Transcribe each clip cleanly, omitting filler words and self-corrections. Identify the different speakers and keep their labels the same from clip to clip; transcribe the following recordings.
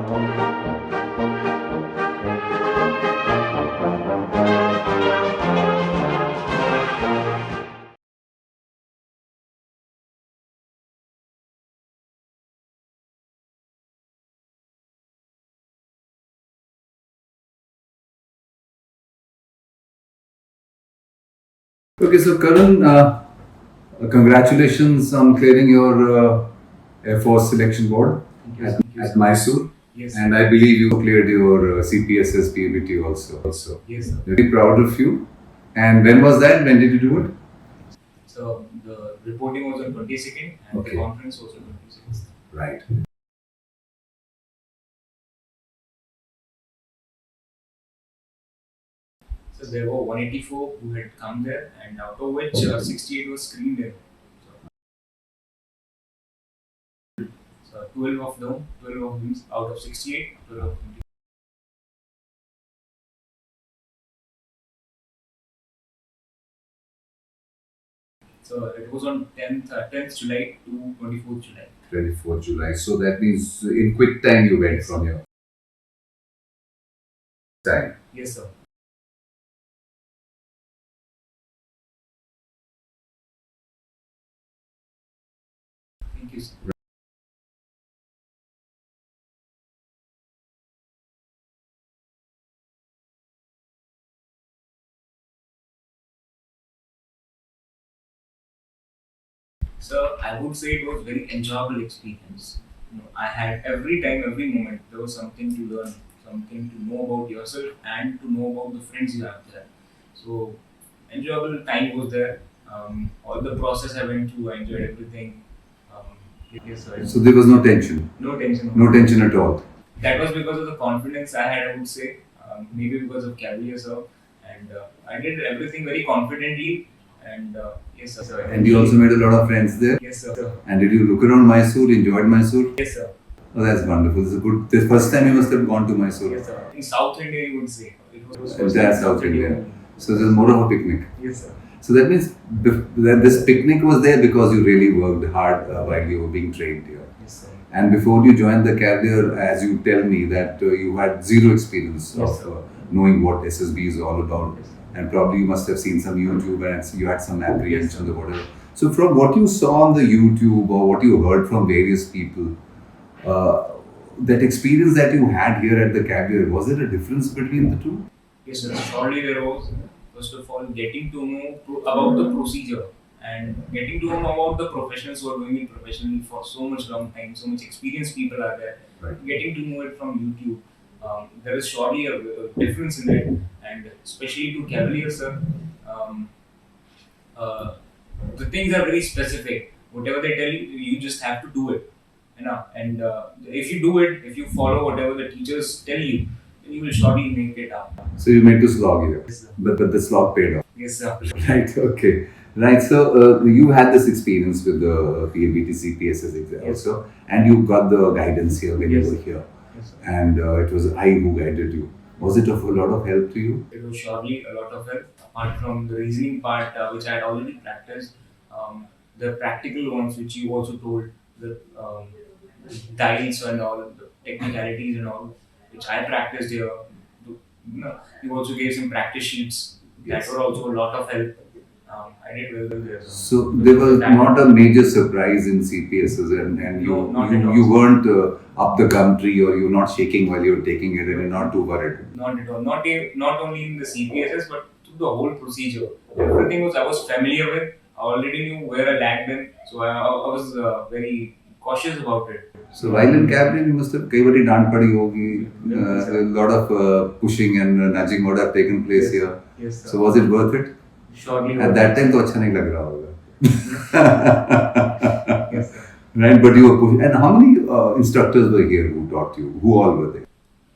Speaker 1: Okay, so Karan, congratulations on clearing your Air Force selection board at Mysore.
Speaker 2: Yes.
Speaker 1: And I believe you cleared your CPSS PBT also.
Speaker 2: Yes, sir.
Speaker 1: Very proud of you. And when was that? When did you do it?
Speaker 2: So the reporting was on 22nd and
Speaker 1: Okay.
Speaker 2: the conference was on 26th.
Speaker 1: Right.
Speaker 2: So there were 184 who had come there, and out of which 68 was screened in. So 12 of them out of 68, 12 of them. So it was on 10th July to 24th July.
Speaker 1: 24th July. So that means in quick time you went from your time.
Speaker 2: Yes, sir. Thank you, sir. So I would say it was very enjoyable experience. I had every time, every moment, there was something to learn, something to know about yourself, and to know about the friends you have there. So enjoyable time was there. All the process I went through, I enjoyed everything. Um, yes, sir.
Speaker 1: So there was no tension.
Speaker 2: No tension.
Speaker 1: No tension at all.
Speaker 2: That was because of the confidence I had, I would say. Maybe because of Cavalier, sir. And I did everything very confidently. And yes, sir.
Speaker 1: And you also made a lot of friends there.
Speaker 2: Yes, sir.
Speaker 1: And did you look around Mysore? Enjoyed Mysore?
Speaker 2: Yes, sir.
Speaker 1: Oh, that's wonderful. This is good. The first time you must have gone to Mysore.
Speaker 2: Yes, sir. In South India, you would say. It was
Speaker 1: Entire South India. So this is more of a picnic.
Speaker 2: Yes, sir.
Speaker 1: So that means that this picnic was there because you really worked hard while you were being trained here.
Speaker 2: Yes, sir.
Speaker 1: And before you joined the Cavalier, as you tell me, that you had zero experience
Speaker 2: Yes,
Speaker 1: of knowing what SSB is all about.
Speaker 2: Yes, sir.
Speaker 1: And probably you must have seen some YouTube and you had some apprehensions or whatever. So from what you saw on the YouTube or what you heard from various people, that experience that you had here at the Cavalier, was there a difference between the two?
Speaker 2: Yes, sir. Surely there was, first of all, getting to know about the procedure and getting to know about the professionals who are doing it professionally for so much long time, so much experienced people are there.
Speaker 1: Right.
Speaker 2: Getting to know it from YouTube. There is surely a difference in it, and especially to Cavalier, sir. The things are very specific. Whatever they tell you, you just have to do it. And if you do it, if you follow whatever the teachers tell you, then you will surely make it up.
Speaker 1: So you made to slog here,
Speaker 2: Yes, sir.
Speaker 1: but the slog paid off.
Speaker 2: Yes, sir.
Speaker 1: Right, okay. Right, so you had this experience with the PABT CPSS exam
Speaker 2: Yes.
Speaker 1: also, and you got the guidance here when
Speaker 2: Yes.
Speaker 1: you were here.
Speaker 2: Yes, sir.
Speaker 1: And it was I who guided you. Was it of a lot of help to you?
Speaker 2: It was surely a lot of help. Apart from the reasoning part, which I had already practiced, the practical ones, which you also told, the dials and all, the technicalities and all, which I practiced here. You also gave some practice sheets.
Speaker 1: Yes.
Speaker 2: That were also a lot of help. I did well there.
Speaker 1: So there was not a major surprise in CPSS, and
Speaker 2: No, not at all.
Speaker 1: you weren't up the country, or you're not shaking while you're taking it, and you're not too worried.
Speaker 2: Not at all. Not only in the CPSS, but through the whole procedure. Everything I was familiar with. I already knew where I lagged in, so I was very cautious about it.
Speaker 1: So while in Cavalier, you must have कई बारी डांट पड़ी होगी. A lot of pushing and nudging would have taken place here.
Speaker 2: Yes, sir.
Speaker 1: So was it worth it?
Speaker 2: Surely.
Speaker 1: At that time, तो अच्छा नहीं लग रहा होगा.
Speaker 2: Yes, sir.
Speaker 1: Right, but you were pushing. And how many instructors were here who taught you? Who all were there?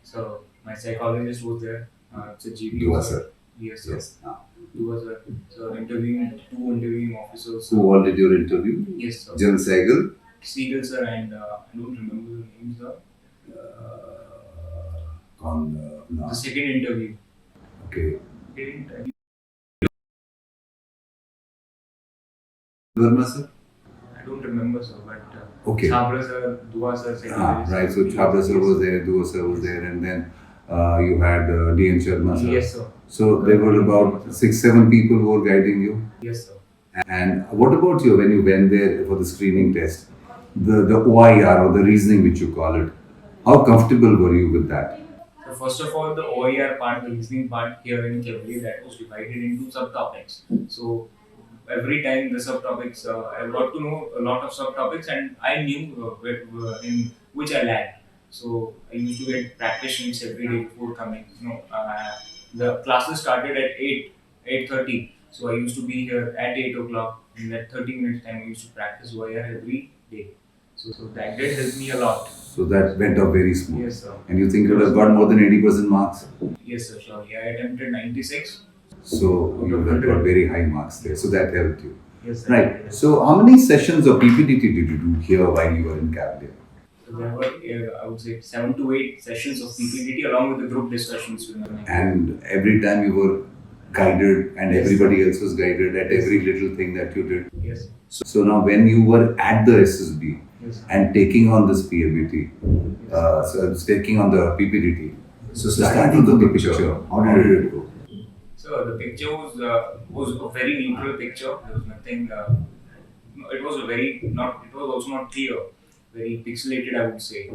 Speaker 2: So my psychologist was there. It's a GP.
Speaker 1: You, sir.
Speaker 2: Yes, sir.
Speaker 1: Yes.
Speaker 2: Two was there. So two interviewing officers.
Speaker 1: Who all did your interview?
Speaker 2: Yes, sir.
Speaker 1: General Sehgal.
Speaker 2: Siegel, sir, and I don't remember the names, sir.
Speaker 1: No.
Speaker 2: The second interview.
Speaker 1: Okay.
Speaker 2: Didn't
Speaker 1: Verma, sir?
Speaker 2: I don't remember, sir, but
Speaker 1: Okay.
Speaker 2: Chabra sir, Dua sir,
Speaker 1: Right. So Chabra sir was there, Dua sir was there, and then you had D.N. Sharma sir.
Speaker 2: Yes, sir.
Speaker 1: So there were about 6, 7 people who were guiding you.
Speaker 2: Yes, sir.
Speaker 1: And what about you when you went there for the screening test? The OIR or the reasoning which you call it. How comfortable were you with that?
Speaker 2: So first of all, the OER part, the listening part here in Cavalier, that was divided into subtopics. So every time the subtopics, I got to know a lot of subtopics, and I knew in which I lagged. So I used to get practice sheets every day before coming. The classes started at 8:30. So I used to be here at 8 o'clock. In that 30 minutes time, I used to practice OER every day. So that did help me a lot.
Speaker 1: So that went up very smooth.
Speaker 2: Yes, sir.
Speaker 1: And you think you would have got more than 80% marks?
Speaker 2: Yes, sir, sure. Yeah, I attempted 96.
Speaker 1: So you would have got very high marks there. So that helped you.
Speaker 2: Yes, sir.
Speaker 1: Right. So how many sessions of PPTT did you do here while you were in Cavalier?
Speaker 2: So there were, I would say, 7 to 8 sessions of PPTT along with the group discussions.
Speaker 1: And every time you were guided and
Speaker 2: Yes,
Speaker 1: everybody else was guided at every little thing that you did.
Speaker 2: Yes.
Speaker 1: So now when you were at the SSB
Speaker 2: Yes.
Speaker 1: and taking on this PMBT, so taking on the PPDT, so starting from the picture, how did it go?
Speaker 2: So the picture was a very neutral picture. There was nothing. It was a very not. It was also not clear. Very pixelated, I would say.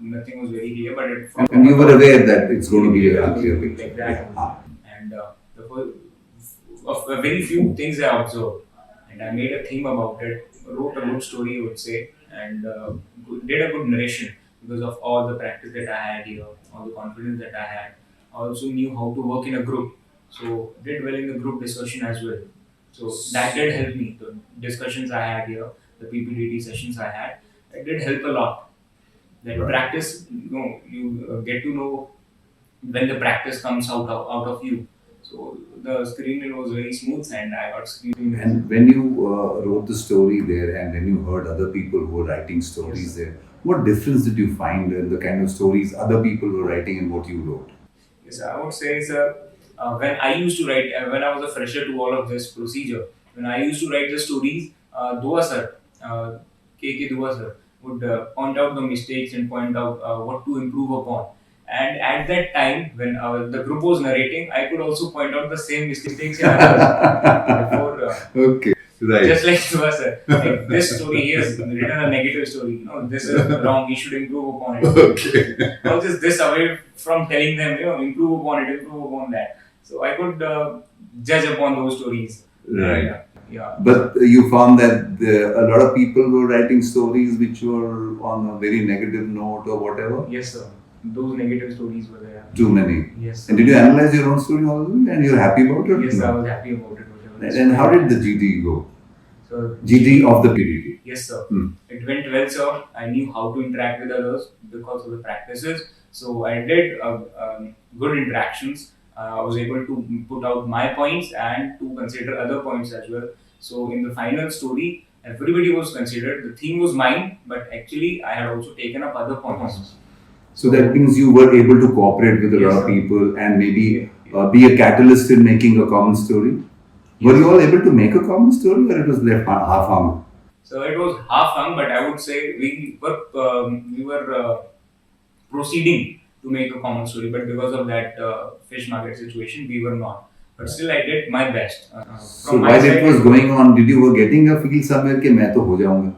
Speaker 2: Nothing was very clear, but
Speaker 1: And you were aware that it's going to be a clear picture.
Speaker 2: like that. And the whole, of very few things I observed, and I made a theme about it. Wrote a good story, I would say, and did a good narration because of all the practice that I had here, all the confidence that I had. I also knew how to work in a group, so did well in the group discussion as well. So that did help me. The discussions I had here, the PPDT sessions I had, it did help a lot. That practice, you get to know when the practice comes out of you. So the screening was very smooth, and I got screened.
Speaker 1: And when you wrote the story there and when you heard other people who were writing stories there, what difference did you find in the kind of stories other people were writing and what you wrote?
Speaker 2: Yes, I would say, sir, when I used to write, when I was a fresher to all of this procedure, when I used to write the stories, Dua sir, KK Dua sir, would point out the mistakes and point out what to improve upon. And at that time, when the group was narrating, I could also point out the same mistakes in others. Before,
Speaker 1: Okay, right.
Speaker 2: just like Dua sir, like this story, he has written a negative story. This is wrong. He should improve upon it.
Speaker 1: Okay.
Speaker 2: I was just this away from telling them, improve upon it, improve upon that. So I could judge upon those stories.
Speaker 1: Right.
Speaker 2: Yeah.
Speaker 1: But you found that a lot of people were writing stories which were on a very negative note or whatever?
Speaker 2: Yes, sir. Those negative stories were there.
Speaker 1: Too many.
Speaker 2: Yes, sir.
Speaker 1: And did you analyze your own story also and you're happy about it?
Speaker 2: Yes,
Speaker 1: No?
Speaker 2: I was happy about it.
Speaker 1: Right. And how did the GD go?
Speaker 2: So,
Speaker 1: GD of the PDD?
Speaker 2: yes, sir.
Speaker 1: Hmm.
Speaker 2: It went well, sir. I knew how to interact with others because of the practices. So I did good interactions. I was able to put out my points and to consider other points as well. So in the final story, everybody was considered. The theme was mine, but actually I had also taken up other points.
Speaker 1: So that means you were able to cooperate with a lot of people and maybe be a catalyst in making a common story. Were you all able to make a common story or it was left half-hung?
Speaker 2: So it was half-hung, but I would say we were proceeding to make a common story, but because of that fish market situation, we were not. But still, I did my best.
Speaker 1: So while it was going on, did you were getting a feel somewhere कि मैं तो हो जाऊंगा?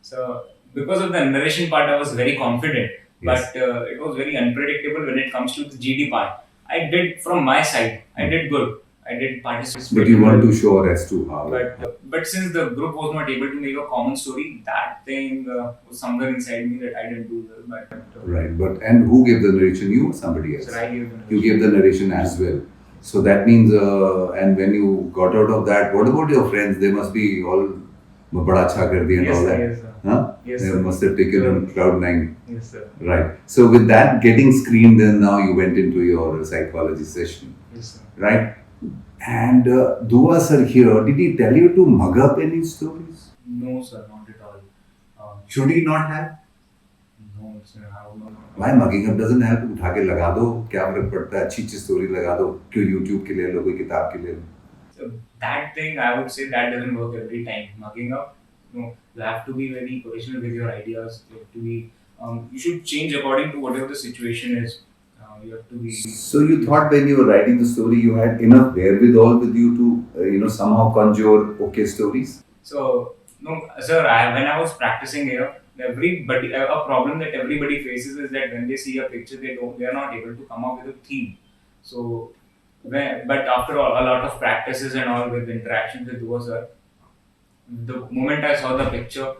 Speaker 2: So because of the narration part, I was very confident,
Speaker 1: Yes.
Speaker 2: but it was very unpredictable when it comes to the GD part. I did from my side. I did good. I did participate.
Speaker 1: But you weren't too sure as to how.
Speaker 2: But since the group was not able to make a common story, that thing was somewhere inside me that I didn't do well.
Speaker 1: Right, but and who gave the narration? You or somebody else?
Speaker 2: So I gave them.
Speaker 1: You gave the narration as well. So that means, and when you got out of that, what about your friends? They must be all bada acha kar diya and
Speaker 2: Yes,
Speaker 1: all that.
Speaker 2: yes, sir.
Speaker 1: Huh?
Speaker 2: Yes,
Speaker 1: They
Speaker 2: sir.
Speaker 1: must have taken on cloud nine.
Speaker 2: Yes, sir.
Speaker 1: Right. So with that getting screened, then now you went into your psychology session.
Speaker 2: Yes, sir.
Speaker 1: Right? And Dua sir here, did he tell you to mug up any stories?
Speaker 2: No, sir, not at all.
Speaker 1: Should he not have?
Speaker 2: No, sir, I will not.
Speaker 1: Why mugging up doesn't help? उठा के लगा दो, क्या फर्क पड़ता है? अच्छी story लगा दो, क्यों YouTube के ले लो, कोई किताब के ले लो.
Speaker 2: So that thing, I would say that doesn't work every time. Mugging up, You have to be very original with your ideas. You have to be you should change according to whatever the situation is. You have to be.
Speaker 1: So you thought when you were writing the story, you had enough wherewithal with you to, somehow conjure okay stories?
Speaker 2: So no, sir. When I was practicing here, everybody a problem that everybody faces is that when they see a picture, they are not able to come up with a theme. So but after all, a lot of practices and all with interactions with Duo sir, the moment I saw the picture,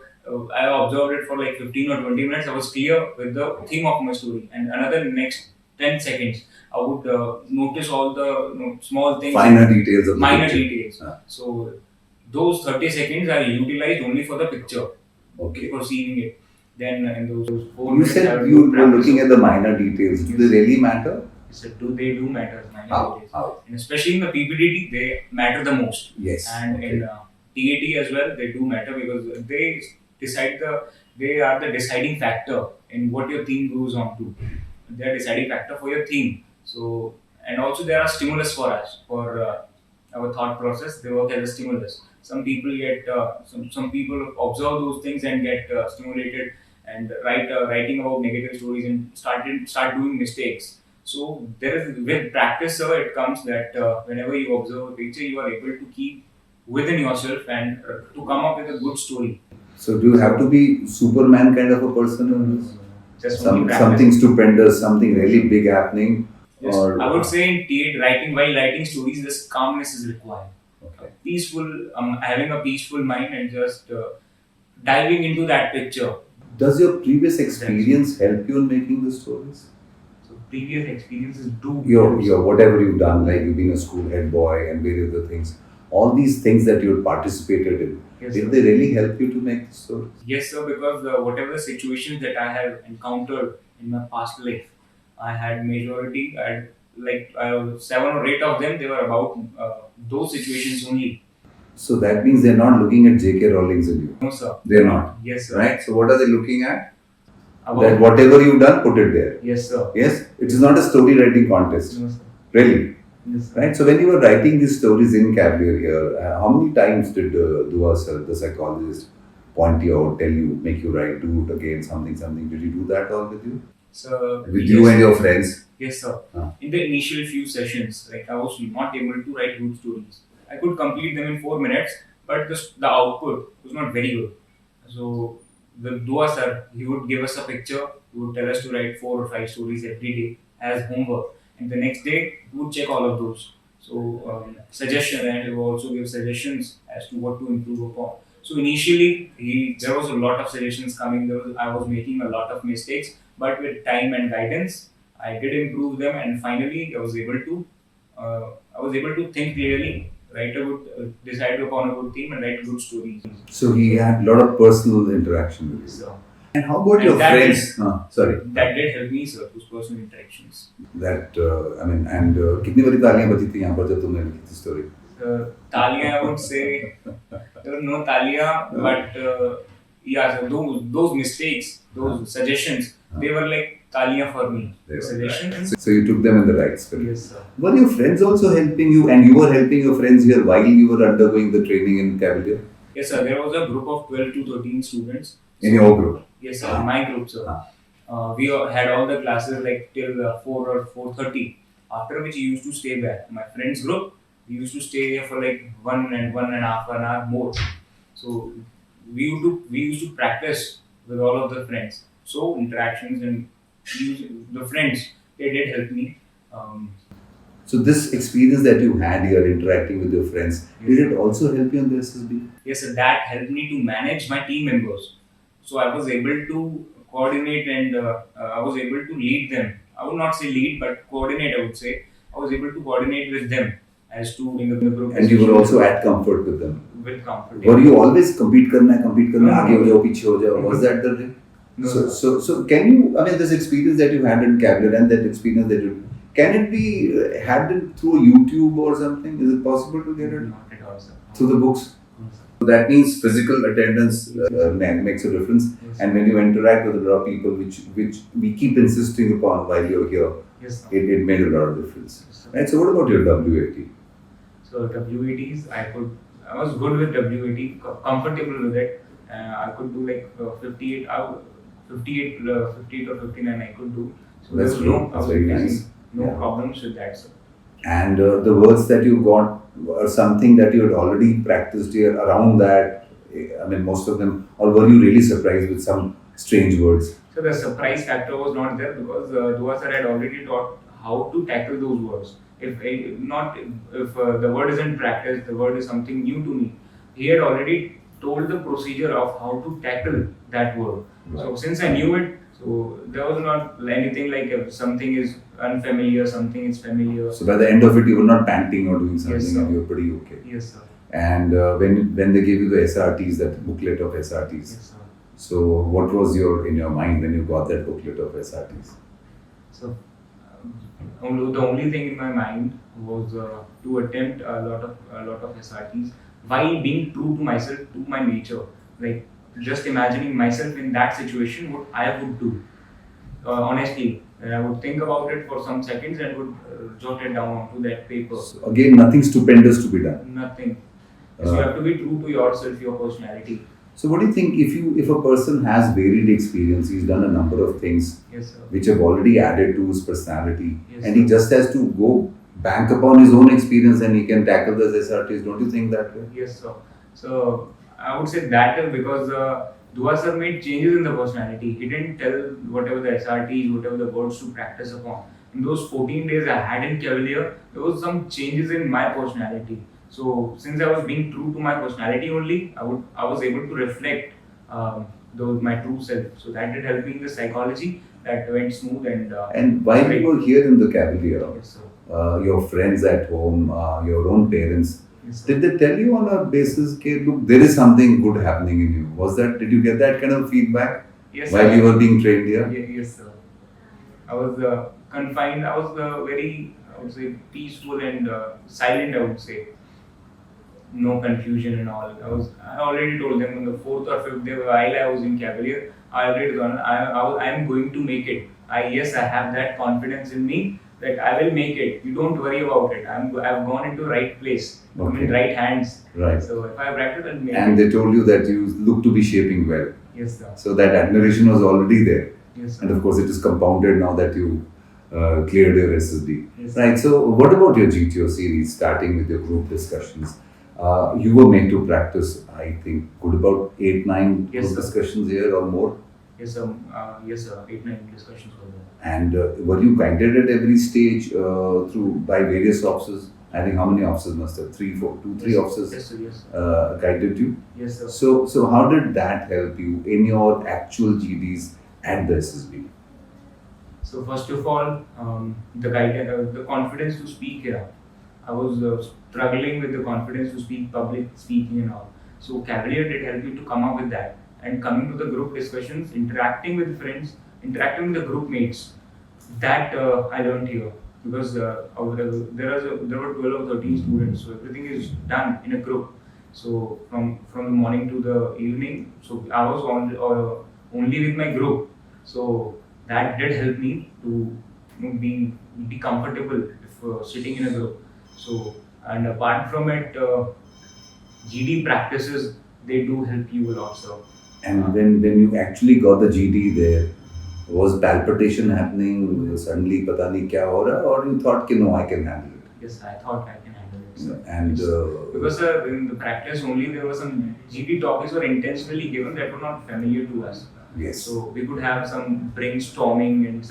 Speaker 2: I observed it for like 15 or 20 minutes. I was clear with the theme of my story, and another next 10 seconds, I would notice all the small things,
Speaker 1: Finer details of the
Speaker 2: minor
Speaker 1: picture.
Speaker 2: details. So those 30 seconds are utilized only for the picture,
Speaker 1: Okay.
Speaker 2: for seeing it. Then in those 4
Speaker 1: You
Speaker 2: minutes, I
Speaker 1: said
Speaker 2: would
Speaker 1: you
Speaker 2: do
Speaker 1: were
Speaker 2: practice.
Speaker 1: looking at the minor details. Do they really matter?
Speaker 2: So they do matter, minor
Speaker 1: How?
Speaker 2: details.
Speaker 1: How?
Speaker 2: And especially in the PPT, they matter the most.
Speaker 1: Yes.
Speaker 2: And
Speaker 1: Okay.
Speaker 2: in TAT as well, they do matter because they are the deciding factor in what your theme goes on to. They are deciding factor for your theme. So, and also they are a stimulus for us, for our thought process. They work as a stimulus. Some people get some people observe those things and get stimulated and writing about negative stories and start doing mistakes. So there is, with practice, sir, it comes that whenever you observe a picture, you are able to keep within yourself and to come up with a good story.
Speaker 1: So do you have to be Superman kind of a person in this?
Speaker 2: Just only practice.
Speaker 1: Something stupendous, something really big happening?
Speaker 2: Yes,
Speaker 1: Or
Speaker 2: I would say in TAT, while writing stories, this calmness is required.
Speaker 1: Okay.
Speaker 2: Peaceful, having a peaceful mind and just diving into that picture.
Speaker 1: Does your previous experience help you in making the stories?
Speaker 2: So previous experiences do.
Speaker 1: Your whatever you've done, like you've been a school head boy and various other things, all these things that you participated in,
Speaker 2: Yes,
Speaker 1: did
Speaker 2: sir.
Speaker 1: they really help you to make the stories?
Speaker 2: Yes, sir, because whatever the situations that I have encountered in my past life, I had majority, I had like 7 or 8 of them, they were about those situations only.
Speaker 1: So that means they're not looking at J.K. Rowling's in you.
Speaker 2: No, sir.
Speaker 1: They're not.
Speaker 2: Yes, sir.
Speaker 1: Right? So what are they looking at?
Speaker 2: About,
Speaker 1: That whatever you've done, put it there.
Speaker 2: yes, sir.
Speaker 1: Yes? It is not a story writing contest.
Speaker 2: No, sir.
Speaker 1: Really?
Speaker 2: Yes, sir.
Speaker 1: Right? So when you were writing these stories in Cavalier here, how many times did Dua sir, the psychologist, point you out, tell you, make you write, do it again, something? Did he do that all with you?
Speaker 2: So,
Speaker 1: With
Speaker 2: yes,
Speaker 1: you and your friends?
Speaker 2: Yes, sir.
Speaker 1: Huh.
Speaker 2: In the initial few sessions, like I was not able to write good stories. I could complete them in 4 minutes, but the output was not very good. So the Dua sir, he would give us a picture. He would tell us to write 4 or 5 stories every day as homework, and the next day he would check all of those. So suggestion, and he would also give suggestions as to what to improve upon. So initially, there was a lot of suggestions coming. I was making a lot of mistakes, but with time and guidance, I did improve them, and finally, I was able to think clearly, decide upon a good theme, and write good stories.
Speaker 1: So he had a lot of personal interaction with you.
Speaker 2: So
Speaker 1: And how about
Speaker 2: And
Speaker 1: your
Speaker 2: that
Speaker 1: friends? Sorry.
Speaker 2: that did help me, sir, those personal interactions.
Speaker 1: That, कितनी बड़ी तालियां बजी थी यहाँ पर जब तुमने लिखी थी story?
Speaker 2: Talia, I would say there were no Talia, but yeah, so those mistakes, those suggestions, they were like Talia for me.
Speaker 1: They were
Speaker 2: Suggestions.
Speaker 1: So you took them in the right spirit.
Speaker 2: Yes, sir.
Speaker 1: Were your friends also helping you, and you were helping your friends here while you were undergoing the training in Cavalier?
Speaker 2: Yes, sir. There was a group of 12 to 13 students.
Speaker 1: In your group?
Speaker 2: Yes, sir. My group, sir. We had all the classes like till 4 or 4:30. After which we used to stay back. My friends group, we used to stay there for like 1.5 hour more. So we used to practice with all of the friends. So interactions and the friends, they did help me.
Speaker 1: So this experience that you had here interacting with your friends, did it also help you in the SSB?
Speaker 2: Yes, sir. That helped me to manage my team members. So I was able to coordinate and I was able to lead them. I would not say lead, but coordinate, I would say. I was able to coordinate with them as to in the group.
Speaker 1: And you were also at comfort with them.
Speaker 2: With comfort.
Speaker 1: Were you always compete करना
Speaker 2: No.
Speaker 1: आगे हो जाओ पीछे हो जाओ? Was that the thing?
Speaker 2: No.
Speaker 1: So can you? I mean, this experience that you had in Cavalier and that experience that you, can it be had it through YouTube or something? Is it possible to get it
Speaker 2: Not at all, sir.
Speaker 1: through the books?
Speaker 2: No, sir.
Speaker 1: So that means physical attendance makes a difference,
Speaker 2: Yes.
Speaker 1: and when you interact with a lot of people, which we keep insisting upon while you're here,
Speaker 2: Yes, sir.
Speaker 1: it made a lot of difference.
Speaker 2: Yes, sir.
Speaker 1: Right. So what about your WAT?
Speaker 2: So WATs, I was good with WAT, comfortable with it. I could do like 58 hour, 58 or 59 I could do. So
Speaker 1: That's
Speaker 2: there was
Speaker 1: great. That's very nice.
Speaker 2: no
Speaker 1: Yeah.
Speaker 2: problems with that, sir.
Speaker 1: And the words that you got were something that you had already practiced here around that. I mean, most of them, or were you really surprised with some strange words?
Speaker 2: So the surprise factor was not there because Dua sir had already taught how to tackle those words. If the word isn't practiced, the word is something new to me. He had already told the procedure of how to tackle that word.
Speaker 1: Right.
Speaker 2: So since I knew it, so there was not anything like if something is unfamiliar, something is familiar.
Speaker 1: So by the end of it, you were not panting or doing something,
Speaker 2: Yes, sir.
Speaker 1: and you were pretty okay.
Speaker 2: Yes, sir.
Speaker 1: And when they gave you the SRTs, that booklet of SRTs,
Speaker 2: Yes, sir.
Speaker 1: so what was in your mind when you got that booklet of SRTs?
Speaker 2: So the only thing in my mind was to attempt a lot of SRTs while being true to myself, to my nature. Like just imagining myself in that situation, what I would do. Honestly, and I would think about it for some seconds and would jot it down onto that paper.
Speaker 1: So again, nothing stupendous to be done.
Speaker 2: Nothing. So you have to be true to yourself, your personality.
Speaker 1: So what do you think if a person has varied experience, he's done a number of things
Speaker 2: Yes, sir.
Speaker 1: which have already added to his personality,
Speaker 2: Yes,
Speaker 1: and he
Speaker 2: sir.
Speaker 1: just has to go bank upon his own experience and he can tackle those SRTs. Don't you think that way?
Speaker 2: Yes, sir. So I would say that is because Dua sir made changes in the personality. He didn't tell whatever the SRTs, whatever the words to practice upon. In those 14 days I had in Cavalier, there was some changes in my personality. So since I was being true to my personality only, I was able to reflect my true self. So that did help me in the psychology. That went smooth
Speaker 1: And while you were here in the Cavalier,
Speaker 2: yes, sir.
Speaker 1: your friends at home, your own parents,
Speaker 2: Yes, sir.
Speaker 1: did they tell you on a basis, okay, look, there is something good happening in you? Did you get that kind of feedback
Speaker 2: Yes,
Speaker 1: while
Speaker 2: sir.
Speaker 1: you were being trained here?
Speaker 2: Yes, sir. I was confined. I was very, I would say, peaceful and silent. I would say, no confusion and all. I already told them on the 4th or 5th day while I was in Cavalier. I already told them I am going to make it. I have that confidence in me that I will make it. You don't worry about it. I've gone into right place. I'm in
Speaker 1: Okay.
Speaker 2: right hands.
Speaker 1: Right.
Speaker 2: So if I practice, I'll make
Speaker 1: And
Speaker 2: it.
Speaker 1: they told you that you look to be shaping well.
Speaker 2: Yes, sir.
Speaker 1: So that admiration was already there.
Speaker 2: Yes,
Speaker 1: And
Speaker 2: sir.
Speaker 1: of course, it is compounded now that you cleared your SSB.
Speaker 2: Yes,
Speaker 1: Right. So, what about your GTO series, starting with your group discussions? You were made to practice, I think, good about 8-9
Speaker 2: Yes,
Speaker 1: group
Speaker 2: sir.
Speaker 1: discussions here or more.
Speaker 2: Yes, sir. Yes, sir. 8-9 discussions were there.
Speaker 1: And were you guided at every stage by various officers? I think how many officers must have? 3 officers
Speaker 2: Yes, sir. Yes,
Speaker 1: guided you.
Speaker 2: yes, sir.
Speaker 1: So how did that help you in your actual GDs at the SSB?
Speaker 2: So first of all, the guidance, the confidence to speak here. I was struggling with the confidence to speak, public speaking and all. So Cavalier did help me to come up with that. And coming to the group discussions, interacting with friends, interacting with the group mates, that I learned here. Because there were 12 or 13 students, so everything is done in a group. So from the morning to the evening, so I was only with my group. So that did help me to be comfortable if sitting in a group. So and apart from it, GD practices they do help you a lot, sir.
Speaker 1: And when you actually got the GD there, was palpitation happening? Suddenly, pata nahi kya ho raha, or you thought, no, I can handle it?
Speaker 2: Yes, I thought I can handle it, sir.
Speaker 1: And
Speaker 2: Because in the practice only there were some GD topics were intentionally given that were not familiar to us.
Speaker 1: yes,
Speaker 2: So we could have some brainstorming and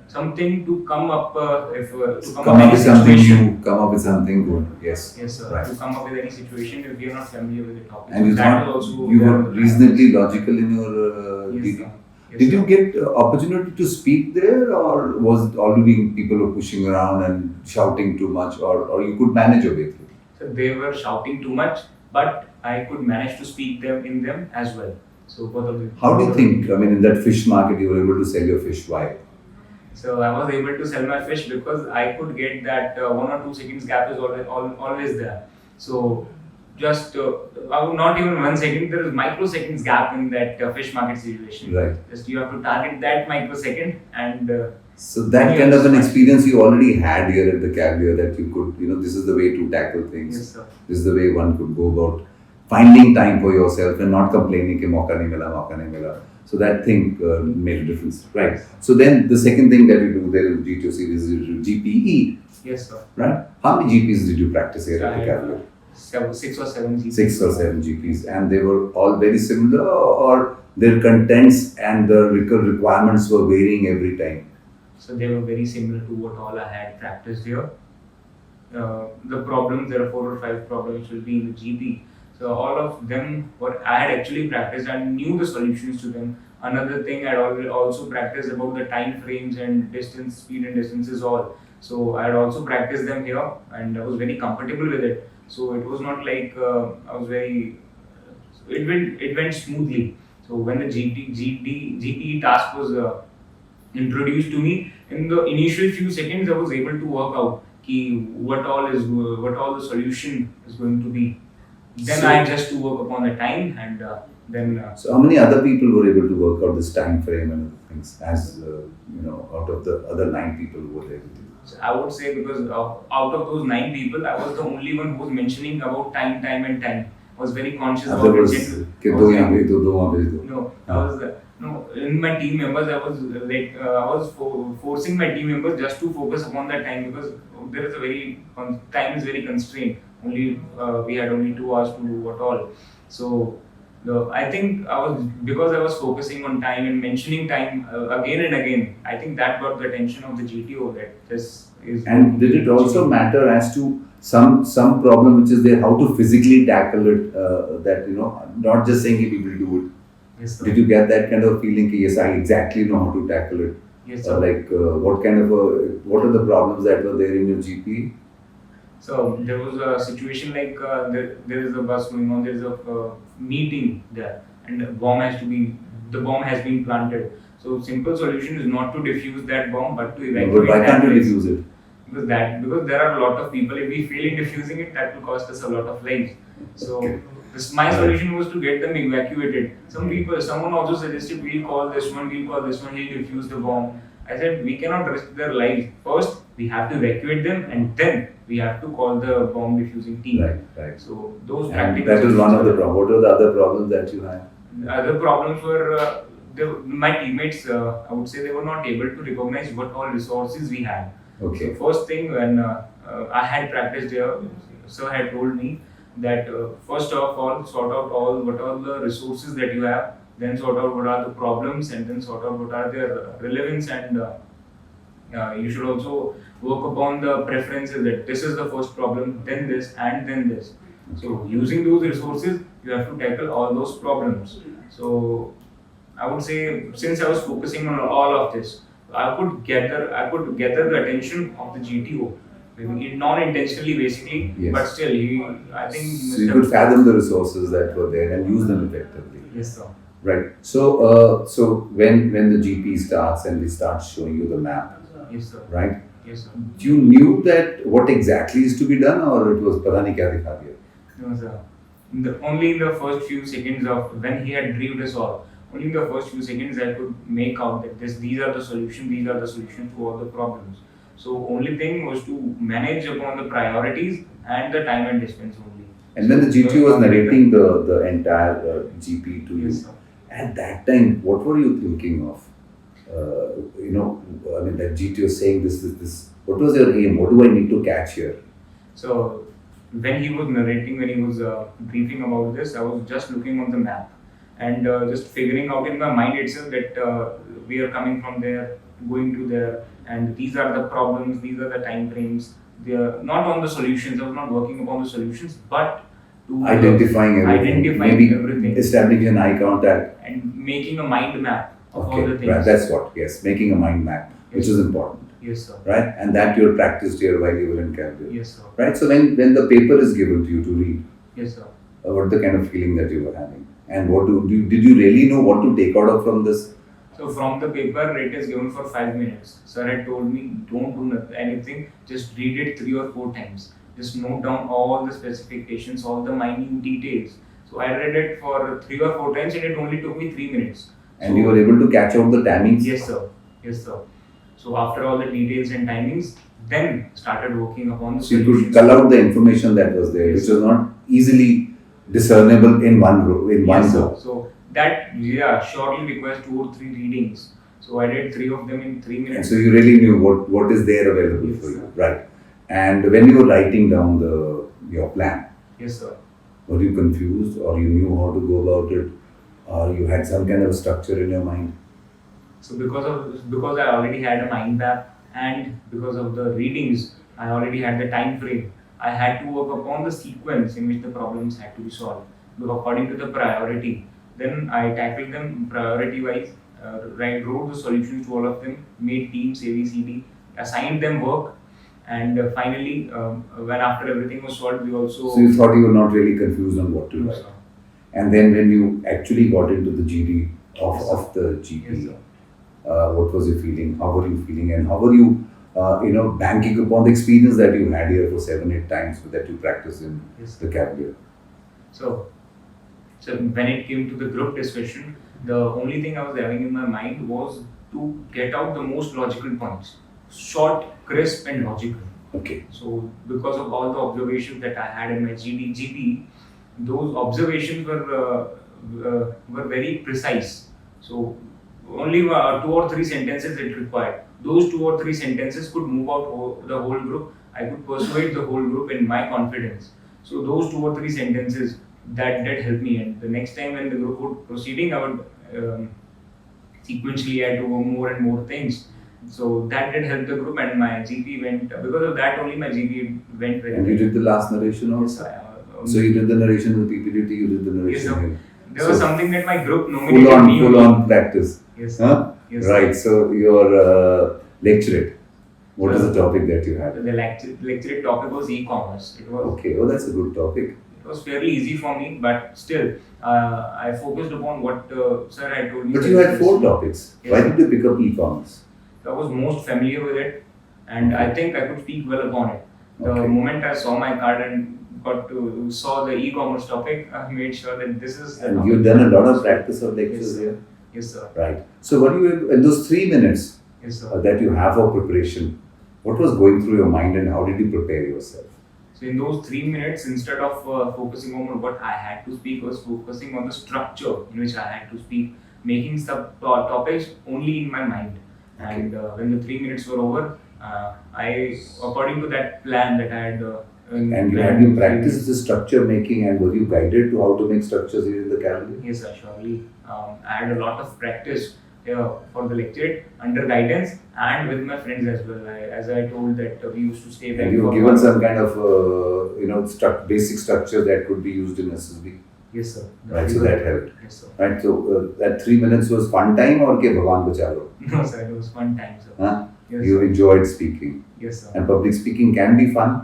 Speaker 2: something to come up to
Speaker 1: come up with something new, come up with something good. Yes,
Speaker 2: Yes, sir.
Speaker 1: right.
Speaker 2: To come up with any situation if we are not familiar with the topic.
Speaker 1: And you
Speaker 2: So that
Speaker 1: thought
Speaker 2: was also
Speaker 1: you
Speaker 2: there
Speaker 1: were
Speaker 2: in the
Speaker 1: reasonably logical in your
Speaker 2: practice.
Speaker 1: GD.
Speaker 2: Yes, sir. Yes,
Speaker 1: Did
Speaker 2: sir.
Speaker 1: you get opportunity to speak there, or was it already people were pushing around and shouting too much, or you could manage your way through?
Speaker 2: So they were shouting too much, but I could manage to speak them as well. So both of them.
Speaker 1: How do you think? I mean, in that fish market, you were able to sell your fish. Why?
Speaker 2: So I was able to sell my fish because I could get that 1 or 2 seconds gap is always there. So just not even 1 second, there is microseconds gap in that fish market situation.
Speaker 1: Right.
Speaker 2: Just you have to target that microsecond and
Speaker 1: So that kind of an experience you already had here at the Cavalier, that you could, this is the way to tackle things.
Speaker 2: yes, sir.
Speaker 1: This is the way one could go about finding time for yourself and not complaining कि मौका नहीं मिला, मौका नहीं मिला. So that thing made a difference, right? So then the second thing that you do there in GTO series is you do GPE.
Speaker 2: Yes, sir.
Speaker 1: Right? How many GPs did you practice here at the Cavalier?
Speaker 2: 6 or 7 GPs.
Speaker 1: 6 or 7 GPs, and they were all very similar, or their contents and the requirements were varying every time?
Speaker 2: So they were very similar to what all I had practiced here. The problems, there are 4 or 5 problems will be in the GP. So all of them, what I had actually practiced and knew the solutions to them. Another thing I had also practiced about the time frames and distance, speed and distances all. So I had also practiced them here and I was very comfortable with it. So it was not like I was very, it went smoothly. So when the GPE task was introduced to me, in the initial few seconds I was able to work out what all the solution is going to be. Then
Speaker 1: So-
Speaker 2: I just to work upon the time and then
Speaker 1: So how many other people were able to work out this time frame and things as out of the other 9 people who were there with you?
Speaker 2: so I would say because out of those 9 people, I was the only one who was mentioning about time. I was very conscious about
Speaker 1: Other was
Speaker 2: it.
Speaker 1: कि दो यहाँ भेज दो, दो वहाँ भेज दो.
Speaker 2: No, I was no in my team members. I was I was forcing my team members just to focus upon that time because there is a time is very constrained. Only we had only 2 hours to do what all. So I think because I was focusing on time and mentioning time again and again. I think that got the attention of the GTO that this is.
Speaker 1: And did it also matter as to some problem which is there, how to physically tackle it? That not just saying we will do it.
Speaker 2: Yes, sir.
Speaker 1: Did you get that kind of feeling? Ki, yes, I exactly know how to tackle it.
Speaker 2: Yes, sir.
Speaker 1: What are the problems that were there in your GP?
Speaker 2: So there was a situation like there is a bus going on, there is a meeting there, and the bomb has been planted. So simple solution is not to defuse that bomb, but to evacuate.
Speaker 1: But why
Speaker 2: that
Speaker 1: can't you
Speaker 2: place.
Speaker 1: defuse it?
Speaker 2: Because there are a lot of people. If we fail in defusing it, that will cost us a lot of lives. So my solution was to get them evacuated. Someone also suggested we'll call this one, he'll defuse the bomb. I said we cannot risk their lives. First, we have to evacuate them, and then we have to call the bomb defusing team.
Speaker 1: Right.
Speaker 2: So those
Speaker 1: And
Speaker 2: practical.
Speaker 1: that is one of the
Speaker 2: solutions
Speaker 1: problems. What are the other problems that you had?
Speaker 2: Other problems were my teammates. I would say they were not able to recognize what all resources we had.
Speaker 1: Okay.
Speaker 2: So first thing when I had practiced here, sir had told me that first of all sort out what are the resources that you have, then sort out what are the problems, and then sort out what are their relevance, and you should also work upon the preferences that this is the first problem, then this, and then this. So using those resources, you have to tackle all those problems. So I would say since I was focusing on all of this, I could gather the attention of the GTO, maybe non-intentionally basically,
Speaker 1: Yes.
Speaker 2: but still I think.
Speaker 1: So you could fathom the resources that were there and use them effectively.
Speaker 2: Yes, sir.
Speaker 1: Right. So when the GP starts and they start showing you the map,
Speaker 2: Yes, sir.
Speaker 1: right?
Speaker 2: Yes, sir.
Speaker 1: You knew that what exactly is to be done, or it was pata nahi kya dikha diya?
Speaker 2: No, sir. Only in the first few seconds of when he had briefed us all, only in the first few seconds I could make out that these are the solutions to all the problems. So only thing was to manage upon the priorities and the time and distance only.
Speaker 1: And when the GP was narrating the entire GP to you,
Speaker 2: Yes, sir.
Speaker 1: at that time, what were you thinking of? That GT was saying this. What was your aim? What do I need to catch here?
Speaker 2: So when he was narrating, when he was briefing about this, I was just looking on the map and just figuring out in my mind itself that we are coming from there, going to there, and these are the problems, these are the time frames. They are not on the solutions. I was not working upon the solutions, but to
Speaker 1: Identifying everything. Maybe
Speaker 2: everything
Speaker 1: establishing an eye contact.
Speaker 2: and making a mind map of all the
Speaker 1: Okay,
Speaker 2: things.
Speaker 1: right. That's what. Yes, making a mind map, which is important,
Speaker 2: Yes, sir.
Speaker 1: right? And that you practiced here while you were in Cavalier,
Speaker 2: Yes, sir.
Speaker 1: right? So when the paper is given to you to read,
Speaker 2: Yes, sir.
Speaker 1: what the kind of feeling that you were having, and did you really know what to take out of from this?
Speaker 2: So from the paper, it is given for 5 minutes. Sir had told me, don't do anything, just read it 3 or 4 times. Just note down all the specifications, all the minute details. So I read it for 3 or 4 times and it only took me 3 minutes.
Speaker 1: And you were able to catch out the timings?
Speaker 2: Yes, sir. Yes, sir. So after all the details and timings, then started working upon the
Speaker 1: So you
Speaker 2: solutions.
Speaker 1: could cull out the information that was there,
Speaker 2: Yes,
Speaker 1: which was not easily discernible in one go.
Speaker 2: Yes, sir. So that surely requires 2 or 3 readings. So I did 3 of them in 3
Speaker 1: And
Speaker 2: minutes.
Speaker 1: so you really knew what is there available
Speaker 2: Yes,
Speaker 1: for you,
Speaker 2: sir.
Speaker 1: right? And when you were writing down your plan,
Speaker 2: Yes, sir.
Speaker 1: were you confused, or you knew how to go about it, or you had some kind of structure in your mind?
Speaker 2: So because I already had a mind map and because of the readings, I already had the time frame. I had to work upon the sequence in which the problems had to be solved. So according to the priority, then I tackled them priority wise. Wrote the solutions to all of them, made teams A, B, C, D, assigned them work, and finally, when after everything was solved, we also.
Speaker 1: So you thought you were not really confused on what to
Speaker 2: No,
Speaker 1: write.
Speaker 2: sir.
Speaker 1: And then when you actually got into the GD
Speaker 2: Yes, sir.
Speaker 1: of the GP,
Speaker 2: Yes, sir.
Speaker 1: what was your feeling? How were you feeling? And how were you, banking upon the experience that you had here for 7, 8 times that you practiced in
Speaker 2: Yes,
Speaker 1: the Cavalier?
Speaker 2: So, so when it came to the group discussion, the only thing I was having in my mind was to get out the most logical points, short, crisp, and logical.
Speaker 1: Okay.
Speaker 2: So, because of all the observations that I had in my GP, those observations were very precise. So, only 2 or 3 sentences it required. Those 2 or 3 sentences could move out the whole group. I could persuade the whole group in my confidence. So those 2 or 3 sentences that helped me. And the next time when the group would proceeding, I would sequentially add to more and more things. So that did help the group, and my GP went because of that only. My GP went very
Speaker 1: And you
Speaker 2: well.
Speaker 1: did the last narration
Speaker 2: Yes,
Speaker 1: also?
Speaker 2: I,
Speaker 1: So you did the narration in the PPT, you did the
Speaker 2: Yes,
Speaker 1: narration
Speaker 2: sir.
Speaker 1: here.
Speaker 2: There was
Speaker 1: So
Speaker 2: something that my group nominated me.
Speaker 1: full on practice.
Speaker 2: Yes, sir.
Speaker 1: Huh?
Speaker 2: Yes, sir.
Speaker 1: Right. So your lecturate, what is the topic that you had?
Speaker 2: The lecture topic was e-commerce. It was
Speaker 1: Okay. Oh, that's a good topic.
Speaker 2: It was fairly easy for me, but still, I focused upon what sir had told me.
Speaker 1: But you had 4 topics.
Speaker 2: Yes,
Speaker 1: Why
Speaker 2: sir.
Speaker 1: did you pick up e-commerce?
Speaker 2: I was most familiar with it, and I think I could speak well upon it. The
Speaker 1: Okay.
Speaker 2: moment I saw my card and saw the e-commerce topic, I made sure that this is the
Speaker 1: And
Speaker 2: topic.
Speaker 1: you've done a lot of practice of lectures
Speaker 2: Yes, sir.
Speaker 1: here.
Speaker 2: Yes, sir.
Speaker 1: Right. So what you have, in those 3 minutes
Speaker 2: Yes, sir.
Speaker 1: that you have for preparation, what was going through your mind and how did you prepare yourself?
Speaker 2: So in those 3 minutes, instead of focusing on what I had to speak, I was focusing on the structure in which I had to speak, making sub topics only in my mind.
Speaker 1: Okay.
Speaker 2: And when the 3 minutes were over, I, according to that plan that I had.
Speaker 1: And had you practiced the structure making, and were you guided to how to make structures here in the Cavalier?
Speaker 2: Yes, sir, surely. I had a lot of practice for the lecture under guidance and with my friends as well. As I told that we used to stay back.
Speaker 1: And you were
Speaker 2: for
Speaker 1: given
Speaker 2: one-
Speaker 1: some kind of basic structure that could be used in SSB.
Speaker 2: Yes, sir.
Speaker 1: Right, so that helped.
Speaker 2: Yes, sir.
Speaker 1: Right, so that 3 minutes was fun time or ke bhagwan bachalo?
Speaker 2: No, sir, it was fun time, sir.
Speaker 1: Huh?
Speaker 2: Yes,
Speaker 1: You
Speaker 2: sir.
Speaker 1: enjoyed speaking.
Speaker 2: Yes, sir.
Speaker 1: And public speaking can be fun.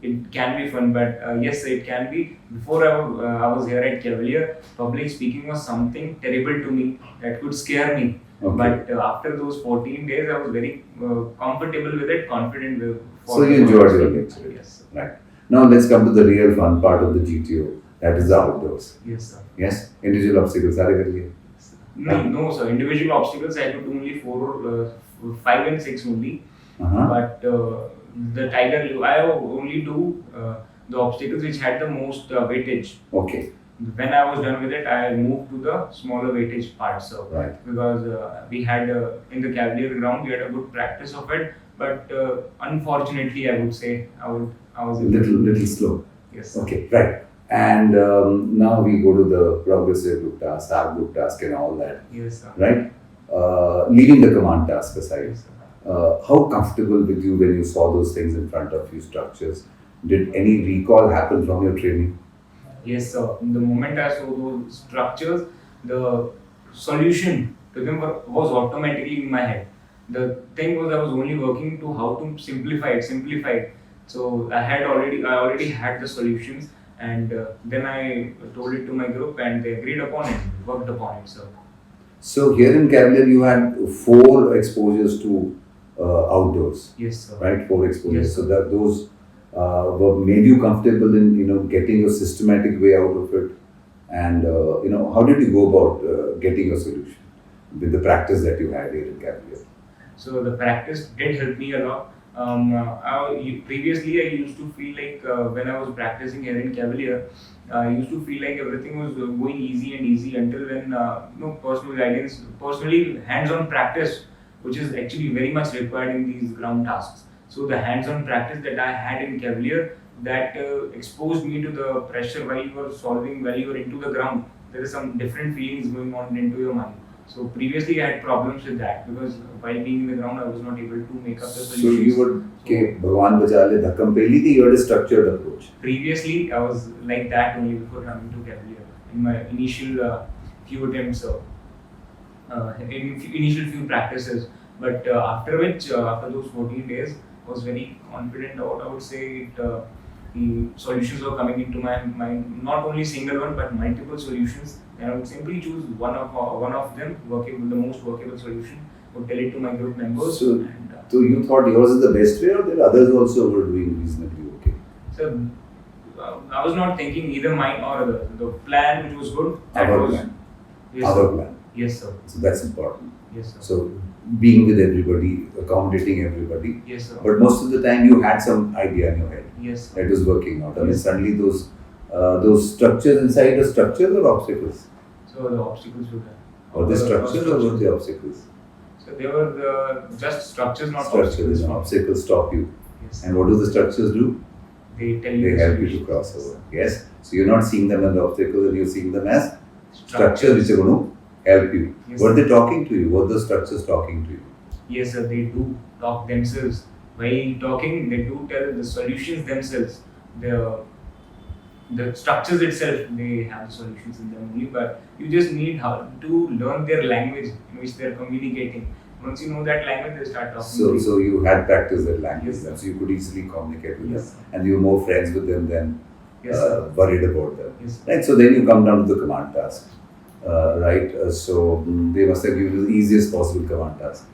Speaker 2: It can be fun, but yes, sir, it can be. Before I was here at Cavalier, public speaking was something terrible to me that could scare me.
Speaker 1: Okay.
Speaker 2: But after those 14 days, I was very comfortable with it, confident with.
Speaker 1: So you enjoyed your lecture.
Speaker 2: Yes, sir.
Speaker 1: Right. Now let's come to the real fun part of the GTO. That is the outdoors.
Speaker 2: Yes, sir.
Speaker 1: Yes? Individual obstacles. Sare kar liye?
Speaker 2: No, sir. Individual obstacles I could do only 5 and 6 only.
Speaker 1: Uh-huh.
Speaker 2: But the Tiger, I only do the obstacles which had the most weightage.
Speaker 1: Okay.
Speaker 2: When I was done with it, I moved to the smaller weightage part. So
Speaker 1: Right.
Speaker 2: because we had in the Cavalier ground, we had a good practice of it. But unfortunately, I would say I was
Speaker 1: Little slow.
Speaker 2: Yes, sir.
Speaker 1: Okay, right. And now we go to the progressive group task, star group task, and all that.
Speaker 2: Yes, sir.
Speaker 1: Right? Leaving the command task aside,
Speaker 2: Yes, sir.
Speaker 1: how comfortable with you when you saw those things in front of you, structures? Did any recall happen from your training?
Speaker 2: Yes, sir. The moment I saw those structures, the solution to them was automatically in my head. The thing was I was only working to how to simplify it. So I already had the solutions, and then I told it to my group, and they agreed upon it, worked upon it.
Speaker 1: So here in Cavalier, you had 4 exposures to outdoors,
Speaker 2: Yes, sir.
Speaker 1: right? 4 exposures.
Speaker 2: Yes,
Speaker 1: So that those were made you comfortable in getting your systematic way out of it. And how did you go about getting a solution with the practice that you had here in Cavalier?
Speaker 2: So the practice did help me a lot. Previously, I used to feel like when I was practicing here in Cavalier, I used to feel like everything was going easy and easy until when personal guidance, personally hands-on practice, which is actually very much required in these ground tasks. So the hands-on practice that I had in Cavalier that exposed me to the pressure while you were solving, while you were into the ground. There is some different feelings going on into your mind. So previously I had problems with that because while being in the ground I was not able to make up the
Speaker 1: So
Speaker 2: solutions.
Speaker 1: you would ke Bhagwan bacha le dhakkam pehli thi, you had a structured approach.
Speaker 2: Previously I was like that only before coming to Cavalier. In my initial few attempts, in initial few practices, but after which, after those 14 days, I was very confident about. I would say the solutions were coming into my mind, not only single one but multiple solutions, and I would simply choose one of them, workable, the most workable solution. Would tell it to my group members.
Speaker 1: So,
Speaker 2: And,
Speaker 1: so you thought yours is the best way, or there are others also who were doing reasonably okay?
Speaker 2: so I was not thinking either mine or other. The plan which was good. That
Speaker 1: Our
Speaker 2: was
Speaker 1: plan.
Speaker 2: yes,
Speaker 1: Our
Speaker 2: sir.
Speaker 1: plan.
Speaker 2: Yes, sir.
Speaker 1: So that's important.
Speaker 2: Yes, sir.
Speaker 1: So being with everybody, accommodating everybody.
Speaker 2: Yes, sir.
Speaker 1: But most of the time you had some idea in your head
Speaker 2: Yes, sir.
Speaker 1: that was working out. I mean,
Speaker 2: Yes.
Speaker 1: suddenly those structures inside the structures or obstacles?
Speaker 2: So the obstacles were there.
Speaker 1: Or the structures or were the obstacles?
Speaker 2: So they were just structures, not
Speaker 1: Structures
Speaker 2: obstacles.
Speaker 1: and obstacles stop you.
Speaker 2: Yes.
Speaker 1: And what do the structures do?
Speaker 2: They tell you
Speaker 1: They
Speaker 2: the
Speaker 1: help you to
Speaker 2: solutions.
Speaker 1: cross over. Yes. So you're not seeing them as the obstacles and you're seeing them as structures which are going to help you.
Speaker 2: Yes.
Speaker 1: What are they talking to you? What are the structures talking to you?
Speaker 2: Yes, sir. They do talk themselves. While talking, they do tell the solutions themselves. The structures itself, they have the solutions in them only. But you just need how to learn their language in which they are communicating. Once you know that language, they start talking. to you.
Speaker 1: So you had practiced that language,
Speaker 2: Yes, sir.
Speaker 1: so you could easily communicate with
Speaker 2: Yes,
Speaker 1: them,
Speaker 2: sir.
Speaker 1: and you were more friends with them than
Speaker 2: Yes, sir.
Speaker 1: worried about them.
Speaker 2: Yes, sir.
Speaker 1: Right. So then you come down to the command task, right? They must have given you the easiest possible command task.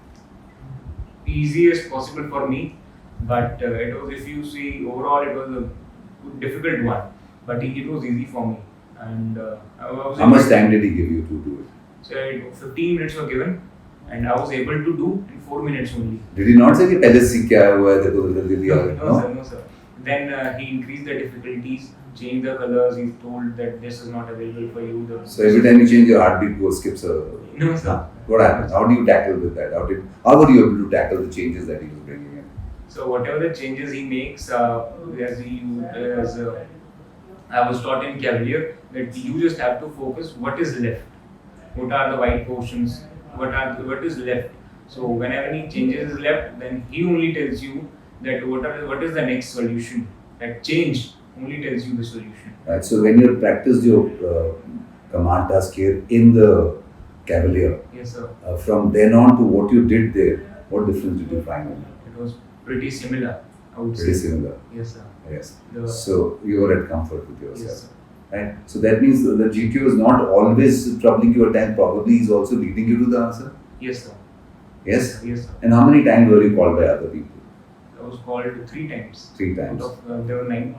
Speaker 2: Easiest possible for me, but it was, if you see overall, it was a difficult one, but it was easy for me. And I was
Speaker 1: How much time did he give you to do it?
Speaker 2: So 15 minutes were given, and I was able to do in 4 minutes only.
Speaker 1: Did he not say कि पहले सीख के आया हुआ है देखो जल्दी जल्दी आ
Speaker 2: No, sir, no, sir. Then he increased the difficulties, changed the colors. He told that this is not available for you.
Speaker 1: So every time you change your heartbeat goes skips a.
Speaker 2: No, sir.
Speaker 1: What happens? How do you tackle with that? How were you able to tackle the changes that he was bringing in?
Speaker 2: So whatever the changes he makes, as I was taught in Cavalier, that you just have to focus what is left, what are the white portions, what is left. So whenever any changes is left, then he only tells you that what is the next solution. That change only tells you the solution.
Speaker 1: Right. So when you practiced your command task here in the Cavalier,
Speaker 2: Yes, sir.
Speaker 1: from then on to what you did there, what difference did you find?
Speaker 2: It was pretty similar, I would
Speaker 1: Pretty
Speaker 2: say.
Speaker 1: similar.
Speaker 2: Yes, sir.
Speaker 1: Yes.
Speaker 2: The-
Speaker 1: So you were at comfort with yourself.
Speaker 2: Yes, sir.
Speaker 1: Right. So that means the GTO is not always troubling your time. Probably is also leading you to the answer.
Speaker 2: Yes, sir.
Speaker 1: Yes.
Speaker 2: Yes, sir.
Speaker 1: And how many times were you called by other people?
Speaker 2: I was called 3 times.
Speaker 1: 3
Speaker 2: Out
Speaker 1: times.
Speaker 2: of there were 9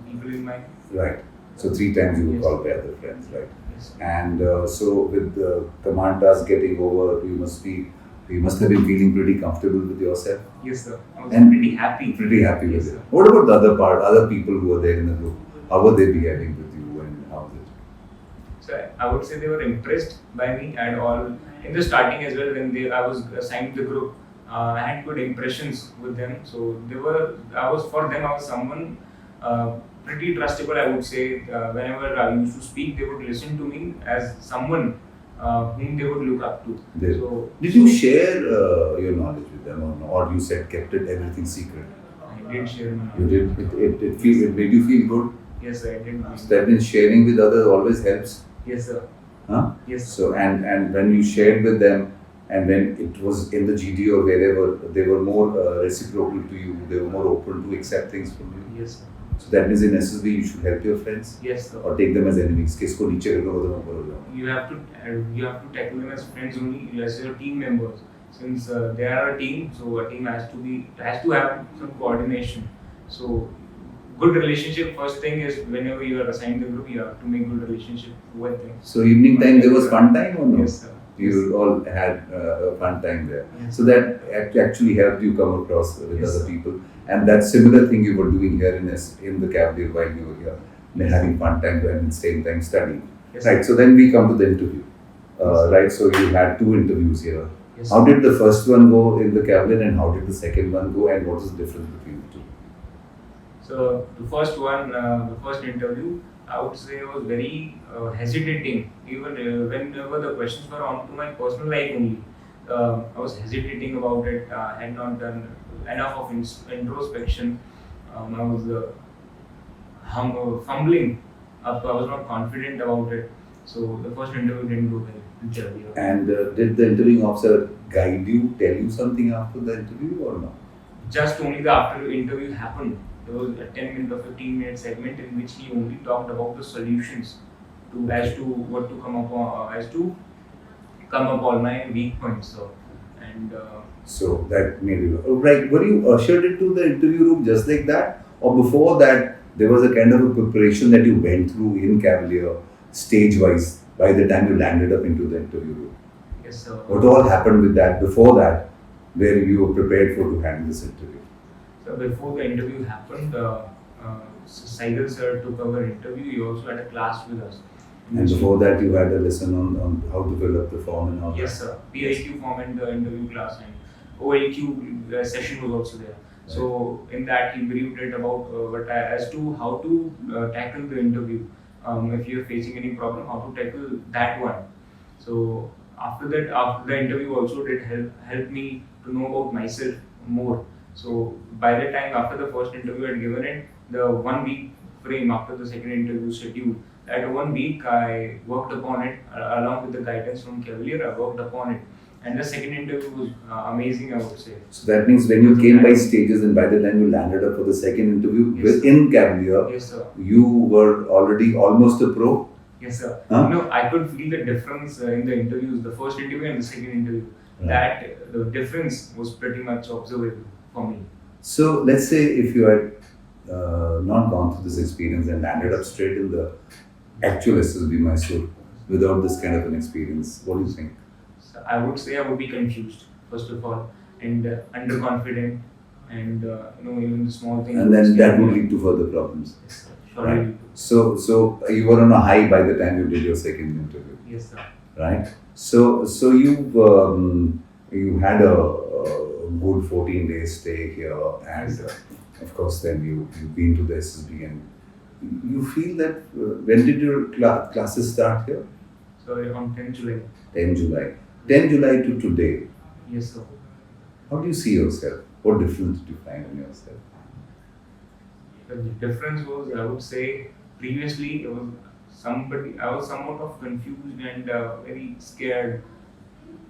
Speaker 2: people in my.
Speaker 1: Right. So 3 times you were
Speaker 2: Yes.
Speaker 1: called by other friends, right?
Speaker 2: Yes, sir.
Speaker 1: And so with the command task getting over, you must have been feeling pretty comfortable with yourself.
Speaker 2: Yes, sir. I was
Speaker 1: And
Speaker 2: pretty happy.
Speaker 1: Pretty happy with
Speaker 2: Yes,
Speaker 1: it.
Speaker 2: sir.
Speaker 1: What about the other part, other people who were there in the group? How were they behaving with you and how was it?
Speaker 2: So I would say they were impressed by me and all. In the starting as well, when I was assigned the group, I had good impressions with them. So I was someone pretty trustable. I would say whenever I used to speak, they would listen to me as someone whom they would look up to. So
Speaker 1: Did you share your knowledge with them or you said kept everything secret?
Speaker 2: I did share my
Speaker 1: You did. It made you feel good.
Speaker 2: Yes, sir, I did.
Speaker 1: So that means sharing with others always helps.
Speaker 2: Yes, sir.
Speaker 1: Huh?
Speaker 2: Yes, sir.
Speaker 1: So and when you shared with them and when it was in the GD or wherever, they were more reciprocal to you. They were more open to accept things from you.
Speaker 2: Yes, sir.
Speaker 1: So that means in SSB you should help your friends
Speaker 2: Yes, sir.
Speaker 1: or take them as enemies. किसको नीचे रखो तो मैं ऊपर हो जाऊँ.
Speaker 2: You have to tackle them as friends only, as your team members. Since they are a team, so a team has to have some coordination. So good relationship. First thing is whenever you are assigned the group, you have to make good relationship with them.
Speaker 1: So evening time there was fun time or no?
Speaker 2: Yes, sir.
Speaker 1: You all had a fun time there.
Speaker 2: Yes.
Speaker 1: So that actually helped you come across with
Speaker 2: Yes,
Speaker 1: other
Speaker 2: sir.
Speaker 1: people. And that similar thing you were doing here in the Cavalier while you were here. having fun time and same time studying.
Speaker 2: Yes,
Speaker 1: Right. So then we come to the interview. Right. So you had 2 interviews here.
Speaker 2: Yes,
Speaker 1: How did the first one go in the Cavalier, and how did the second one go, and what is the difference between the two?
Speaker 2: So the first one, the first interview, I would say was very hesitating. Even whenever the questions were on to my personal life only, I was hesitating about it. I had not done enough of introspection. I was fumbling up. I was not confident about it. So the first interview didn't go well.
Speaker 1: And did the interviewing officer guide you, tell you something after the interview or no?
Speaker 2: Just only the after interview happened. There was a 10-minute or 15-minute segment in which he only talked about the solutions to as to what to come up as to come up all my weak points.
Speaker 1: So that made you right. Were you ushered into the interview room just like that, or before that there was a kind of a preparation that you went through in Cavalier, stage-wise, by the time you landed up into the interview room?
Speaker 2: Yes, sir.
Speaker 1: What all happened with that before that, where you were prepared for to handle this interview?
Speaker 2: So before the interview happened, Saigel sir took our interview. He also had a class with us.
Speaker 1: And before that, you had a lesson on how to fill up the form and all that?
Speaker 2: Yes, sir. PIQ form in the interview class, and OAQ session was also there. Right. So in that he briefed it about as to how to tackle the interview. If you're facing any problem, how to tackle that one. So after that, after the interview also did help me to know about myself more. So by the time after the first interview I had given it, the 1 week frame after the second interview schedule, that 1 week I worked upon it along with the guidance from Cavalier. I worked upon it, and the second interview was amazing, I would say.
Speaker 1: So that means when you came by stages and by the time you landed up for the second interview within Cavalier,
Speaker 2: yes, sir,
Speaker 1: you were already almost a pro?
Speaker 2: Yes, sir.
Speaker 1: Huh?
Speaker 2: I could feel the difference in the interviews, the first interview and the second interview. Right. That the difference was pretty much observable for me.
Speaker 1: So let's say if you had not gone through this experience and landed up straight in the actual SSB Mysore without this kind of an experience, what do you think?
Speaker 2: So I would say I would be confused, first of all, and underconfident, and even the small things.
Speaker 1: And then that would lead to further problems.
Speaker 2: Yes, sir. Sure.
Speaker 1: Right. So you were on a high by the time you did your second interview.
Speaker 2: Yes, sir.
Speaker 1: Right. So you had a good 14-day stay here, and
Speaker 2: Yes,
Speaker 1: of course then you've been to the SSB, and you feel that when did your classes start here?
Speaker 2: So on 10 July.
Speaker 1: 10 July. 10 July to today.
Speaker 2: Yes, sir.
Speaker 1: How do you see yourself? What difference did you find in yourself?
Speaker 2: The difference was, I would say, previously I was somewhat of confused and very scared,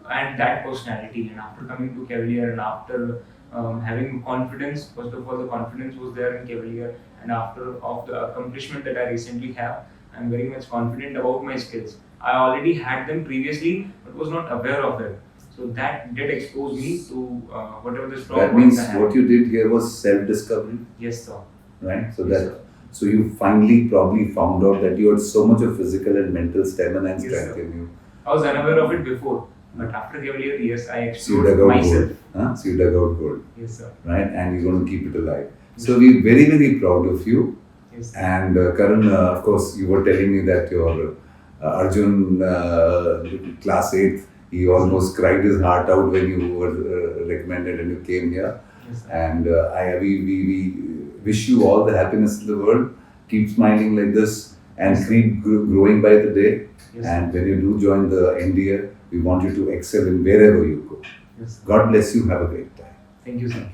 Speaker 2: and that personality. And after coming to Cavalier and after having confidence, first of all, the confidence was there in Cavalier, and after of the accomplishment that I recently have, I'm very much confident about my skills. I already had them previously, but was not aware of them. So that did expose me to whatever the strong
Speaker 1: That
Speaker 2: points
Speaker 1: means
Speaker 2: I had.
Speaker 1: what you did here was self-discovery,
Speaker 2: Yes, sir.
Speaker 1: right? So
Speaker 2: Yes,
Speaker 1: that
Speaker 2: sir.
Speaker 1: so you finally probably found out that you had so much of physical and mental stamina and
Speaker 2: Yes,
Speaker 1: strength
Speaker 2: sir.
Speaker 1: in you.
Speaker 2: I was unaware of it before, but after Cavalier, yes, I
Speaker 1: So you
Speaker 2: explored
Speaker 1: dug out
Speaker 2: myself.
Speaker 1: gold. Huh? So you dug out gold,
Speaker 2: Yes, sir.
Speaker 1: right? And you're going to keep it alive. So we're very, very proud of you.
Speaker 2: Yes, sir.
Speaker 1: And Karan, of course, you were telling me that your Arjun class 8th, he almost cried his heart out when you were recommended and you came here.
Speaker 2: Yes, sir.
Speaker 1: And we wish you all the happiness in the world. Keep smiling like this and keep growing by the day.
Speaker 2: Yes,
Speaker 1: And when you do join the NDA, we want you to excel in wherever you go.
Speaker 2: yes, sir.
Speaker 1: God bless you. Have a great time.
Speaker 2: Thank you, sir.